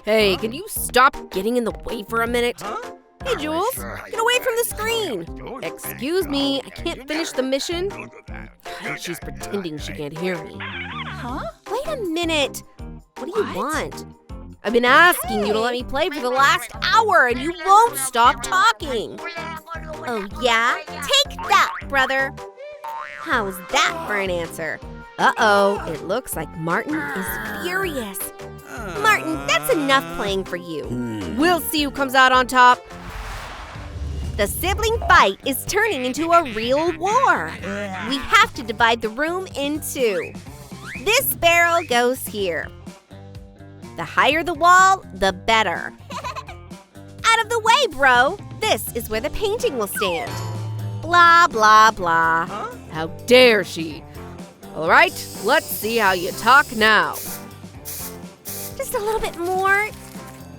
Hey, can you stop getting in the way for a minute? Hey, Jules, get away from the screen. Excuse me, I can't finish the mission. She's pretending she can't hear me. Wait a minute. What do you want? I've been asking you to let me play for the last hour, and you won't stop talking. Oh, yeah? Take that, brother. How's that for an answer? Uh-oh, it looks like Martin is furious. Martin, that's enough playing for you. We'll see who comes out on top. The sibling fight is turning into a real war. We have to divide the room in two. This barrel goes here. The higher the wall, the better. Out of the way, bro. This is where the painting will stand. Blah, blah, blah. How dare she? All right, let's see how you talk now. Just a little bit more.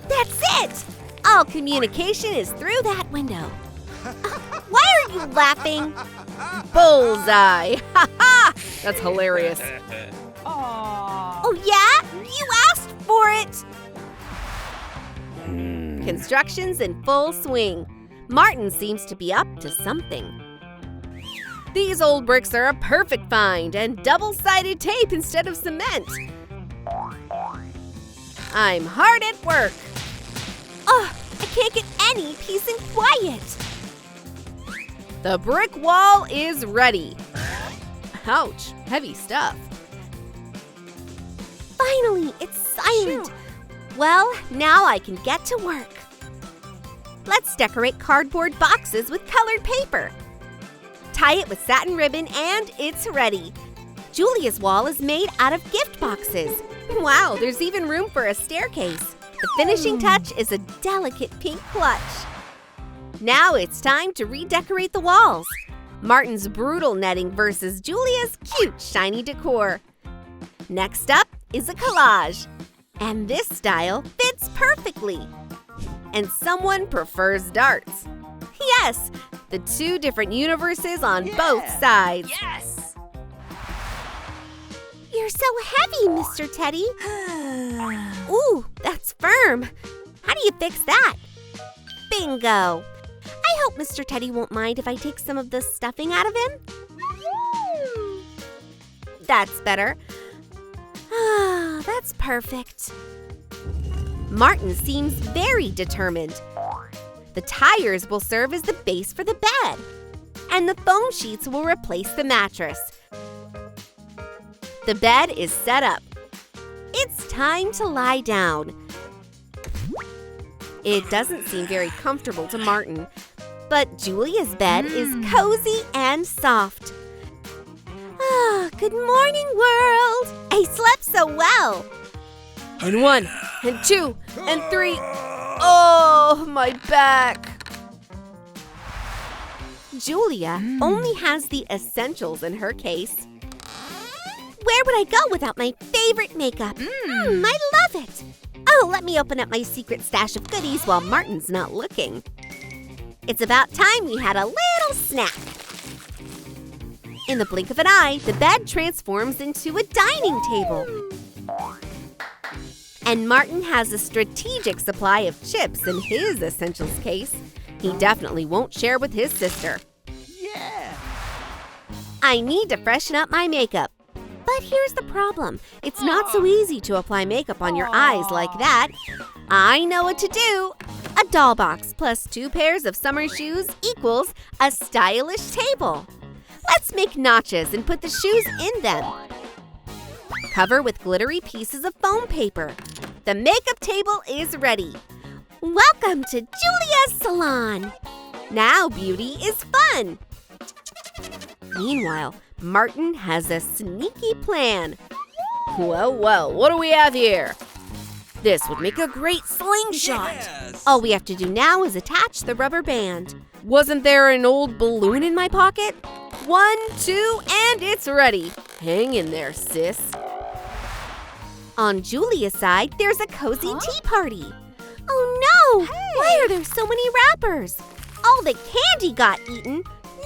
That's it. All communication is through that window. Why are you laughing? Bullseye. Ha ha! That's hilarious. Oh, yeah? You asked for it. Construction's in full swing. Martin seems to be up to something. These old bricks are a perfect find, and double-sided tape instead of cement. I'm hard at work. Oh, I can't get any peace and quiet. The brick wall is ready. Ouch, heavy stuff. Finally, it's silent. Well, now I can get to work. Let's decorate cardboard boxes with colored paper. Tie it with satin ribbon and it's ready. Julia's wall is made out of gift boxes. Wow, there's even room for a staircase. The finishing touch is a delicate pink clutch. Now it's time to redecorate the walls. Martin's brutal netting versus Julia's cute shiny decor. Next up is a collage. And this style fits perfectly. And someone prefers darts. Yes, the two different universes on both sides. Yes! You're so heavy, Mr. Teddy. Ooh, that's firm. How do you fix that? Bingo. I hope Mr. Teddy won't mind if I take some of the stuffing out of him. That's better. Ah, that's perfect. Martin seems very determined. The tires will serve as the base for the bed, and the foam sheets will replace the mattress. The bed is set up. It's time to lie down. It doesn't seem very comfortable to Martin, but Julia's bed is cozy and soft. Ah, good morning, world. I slept so well. And 1, and 2, and 3. Oh, my back. Julia only has the essentials in her case. Where would I go without my favorite makeup? I love it. Oh, let me open up my secret stash of goodies while Martin's not looking. It's about time we had a little snack. In the blink of an eye, the bed transforms into a dining table. And Martin has a strategic supply of chips in his essentials case. He definitely won't share with his sister. Yeah! I need to freshen up my makeup. But here's the problem. It's not so easy to apply makeup on your eyes like that. I know what to do. A doll box plus 2 pairs of summer shoes equals a stylish table. Let's make notches and put the shoes in them. Cover with glittery pieces of foam paper. The makeup table is ready. Welcome to Julia's salon. Now beauty is fun. Meanwhile, Martin has a sneaky plan. Well, what do we have here? This would make a great slingshot. Yes. All we have to do now is attach the rubber band. Wasn't there an old balloon in my pocket? 1, 2, and it's ready. Hang in there, sis. On Julia's side, there's a cozy tea party. Oh no! Why are there so many wrappers? All the candy got eaten?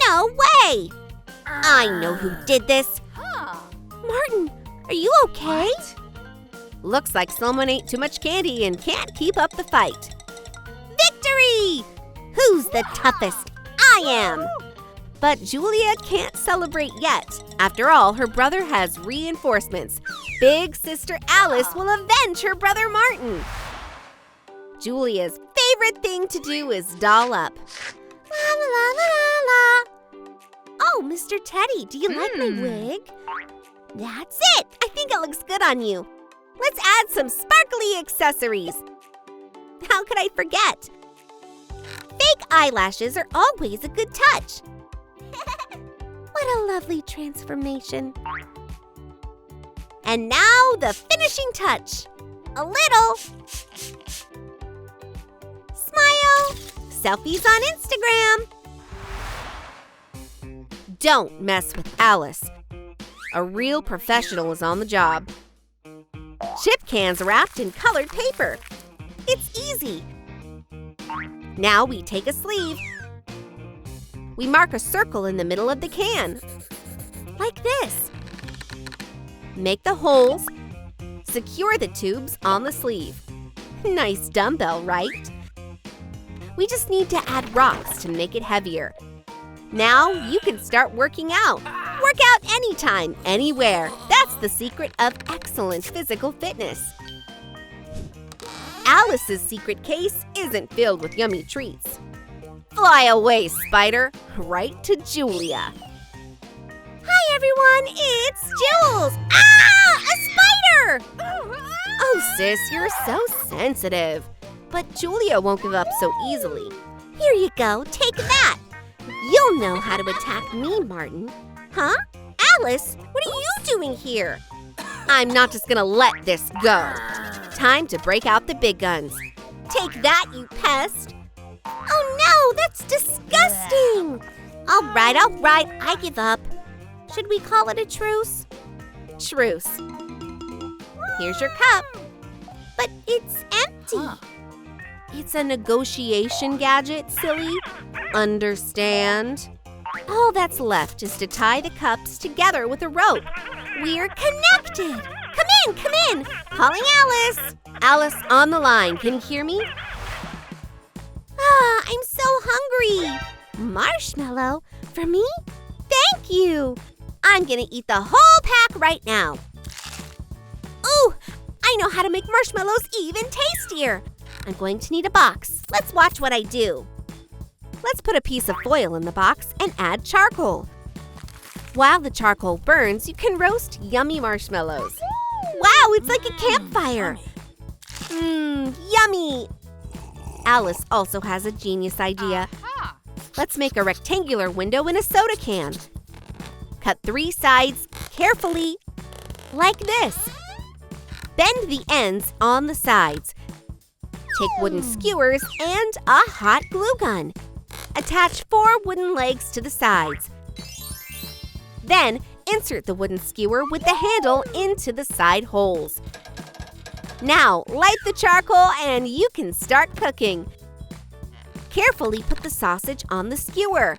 No way! I know who did this. Martin, are you okay? Looks like someone ate too much candy and can't keep up the fight. Victory! Who's the toughest? I am! But Julia can't celebrate yet. After all, her brother has reinforcements. Big sister Alice will avenge her brother Martin. Julia's favorite thing to do is doll up. La la la la la. Oh, Mr. Teddy, do you like my wig? That's it! I think it looks good on you. Let's add some sparkly accessories. How could I forget? Fake eyelashes are always a good touch. What a lovely transformation. And now the finishing touch. A little. Smile. Selfies on Instagram. Don't mess with Alice. A real professional is on the job. Chip cans wrapped in colored paper. It's easy. Now we take a sleeve. We mark a circle in the middle of the can. Like this. Make the holes. Secure the tubes on the sleeve. Nice dumbbell, right? We just need to add rocks to make it heavier. Now you can start working out. Work out anytime, anywhere. That's the secret of excellent physical fitness. Alice's secret case isn't filled with yummy treats. Fly away, spider, right to Julia. Hi, everyone, it's Jules. Ah, a spider! Oh, sis, you're so sensitive. But Julia won't give up so easily. Here you go, take that. You'll know how to attack me, Martin. Huh? Alice, what are you doing here? I'm not just gonna let this go. Time to break out the big guns. Take that, you pest. Oh no, that's disgusting. All right, I give up. Should we call it a truce? Truce. Here's your cup. But it's empty. It's a negotiation gadget, silly. Understand? All that's left is to tie the cups together with a rope. We're connected. Come in. Calling Alice. Alice on the line. Can you hear me? Ah, I'm so hungry. Marshmallow? For me? Thank you. I'm gonna eat the whole pack right now. Ooh, I know how to make marshmallows even tastier. I'm going to need a box. Let's watch what I do. Let's put a piece of foil in the box and add charcoal. While the charcoal burns, you can roast yummy marshmallows. Wow, it's like a campfire. Yummy. Alice also has a genius idea. Let's make a rectangular window in a soda can. Cut 3 sides carefully, like this. Bend the ends on the sides. Take wooden skewers and a hot glue gun. Attach 4 wooden legs to the sides. Then, insert the wooden skewer with the handle into the side holes. Now, light the charcoal and you can start cooking. Carefully put the sausage on the skewer.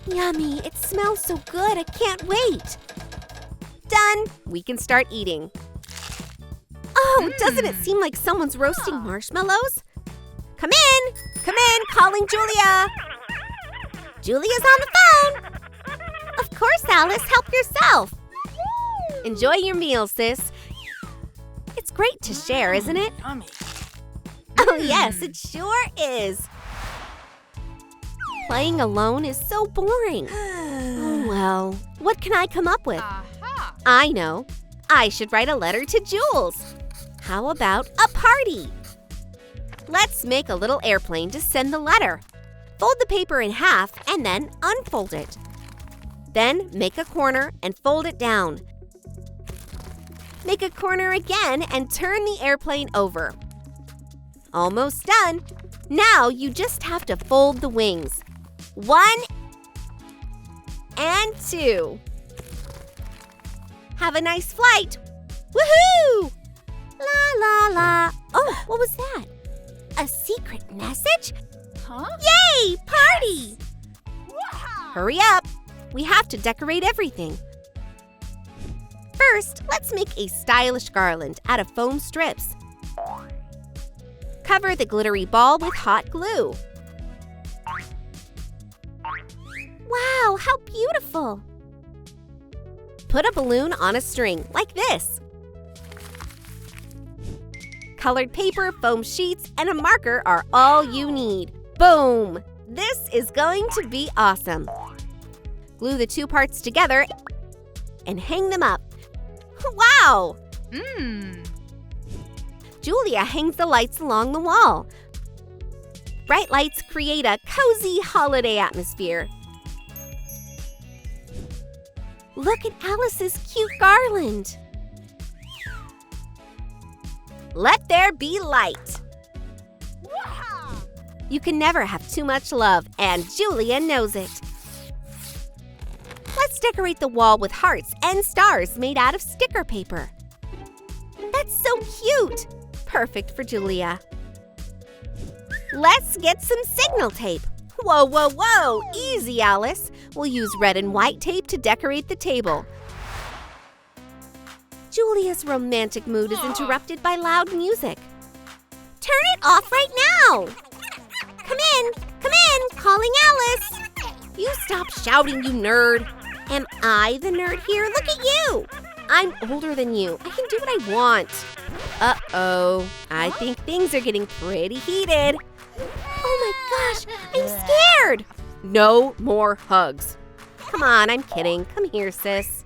Yummy, it smells so good, I can't wait. Done, we can start eating. Oh, doesn't it seem like someone's roasting marshmallows? Come in, calling Julia. Julia's on the phone. Of course, Alice, help yourself. Enjoy your meal, sis. It's great to share, isn't it? Oh yes, it sure is. Playing alone is so boring. Oh well, what can I come up with? I know. I should write a letter to Jules. How about a party? Let's make a little airplane to send the letter. Fold the paper in half and then unfold it. Then make a corner and fold it down. Make a corner again and turn the airplane over. Almost done. Now you just have to fold the wings. 1 and 2. Have a nice flight. Woohoo! La la la. Oh, what was that? A secret message? Huh? Yay! Party! Wow. Hurry up. We have to decorate everything. First, let's make a stylish garland out of foam strips. Cover the glittery ball with hot glue. Wow, how beautiful! Put a balloon on a string, like this. Colored paper, foam sheets, and a marker are all you need. Boom! This is going to be awesome. Glue the two parts together and hang them up. Wow! Julia hangs the lights along the wall. Bright lights create a cozy holiday atmosphere. Look at Alice's cute garland. Let there be light. You can never have too much love, and Julia knows it. Let's decorate the wall with hearts and stars made out of sticker paper. That's so cute! Perfect for Julia. Let's get some signal tape. Whoa, whoa, whoa! Easy, Alice. We'll use red and white tape to decorate the table. Julia's romantic mood is interrupted by loud music. Turn it off right now! Come in, calling Alice! You stop shouting, you nerd! Am I the nerd here? Look at you! I'm older than you. I can do what I want. Uh-oh, I think things are getting pretty heated. Oh my gosh, I'm scared! No more hugs. Come on, I'm kidding. Come here, sis.